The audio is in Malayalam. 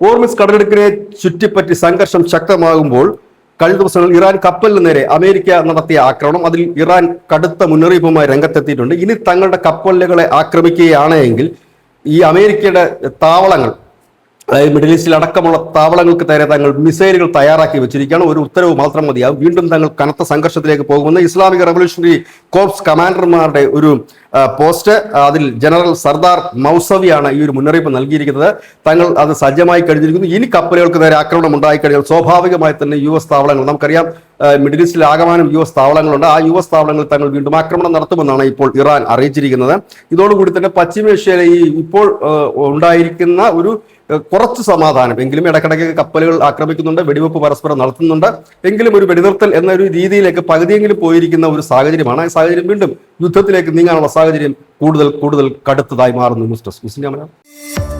ഹോർമുസ് കടലിടുക്കിനെ ചുറ്റിപ്പറ്റി സംഘർഷം ശക്തമാകുമ്പോൾ കഴിഞ്ഞ ദിവസങ്ങളിൽ ഇറാൻ കപ്പലിന് നേരെ അമേരിക്ക നടത്തിയ ആക്രമണം, അതിൽ ഇറാൻ കടുത്ത മുന്നറിയിപ്പുമായി രംഗത്തെത്തിയിട്ടുണ്ട്. ഇനി തങ്ങളുടെ കപ്പലുകളെ ആക്രമിക്കുകയാണ് എങ്കിൽ ഈ അമേരിക്കയുടെ താവളങ്ങൾ, അതായത് മിഡിൽ ഈസ്റ്റിൽ അടക്കമുള്ള താവളങ്ങൾക്ക് നേരെ തങ്ങൾ മിസൈലുകൾ തയ്യാറാക്കി വെച്ചിരിക്കുകയാണ്. ഒരു ഉത്തരവ് മാത്രം മതിയാകും. വീണ്ടും തങ്ങൾ കനത്ത സംഘർഷത്തിലേക്ക് പോകുമെന്ന് ഇസ്ലാമിക് റവല്യൂഷണറി കോർപ്സ് കമാൻഡർമാരുടെ ഒരു പോസ്റ്റ്, അതിൽ ജനറൽ സർദാർ മൗസവിയാണ് ഈ ഒരു മുന്നറിയിപ്പ് നൽകിയിരിക്കുന്നത്. തങ്ങൾ അത് സജ്ജമായി കഴിഞ്ഞിരിക്കുന്നു. ഇനി കപ്പലുകൾക്ക് നേരെ ആക്രമണം ഉണ്ടായിക്കഴിഞ്ഞാൽ സ്വാഭാവികമായി തന്നെ യു എസ് താവളങ്ങൾ, നമുക്കറിയാം മിഡിൽ ഈസ്റ്റിൽ ആകമാനം യു എസ് താവളങ്ങളുണ്ട്, ആ യു എസ് താവളങ്ങളിൽ തങ്ങൾ വീണ്ടും ആക്രമണം നടത്തുമെന്നാണ് ഇപ്പോൾ ഇറാൻ അറിയിച്ചിരിക്കുന്നത്. ഇതോടുകൂടി തന്നെ പശ്ചിമേഷ്യയിലെ ഈ ഇപ്പോൾ ഉണ്ടായിരിക്കുന്ന ഒരു കുറച്ച് സമാധാനം, എങ്കിലും ഇടയ്ക്കിടയ്ക്ക് കപ്പലുകൾ ആക്രമിക്കുന്നുണ്ട്, വെടിവെപ്പ് പരസ്പരം നടത്തുന്നുണ്ട്, എങ്കിലും ഒരു വെടിനിർത്തൽ എന്ന ഒരു രീതിയിലേക്ക് പകുതിയെങ്കിലും പോയിരിക്കുന്ന ഒരു സാഹചര്യമാണ്. ആ സാഹചര്യം വീണ്ടും യുദ്ധത്തിലേക്ക് നീങ്ങാനുള്ള സാഹചര്യം കൂടുതൽ കടുത്തതായി മാറുന്നു. News desk.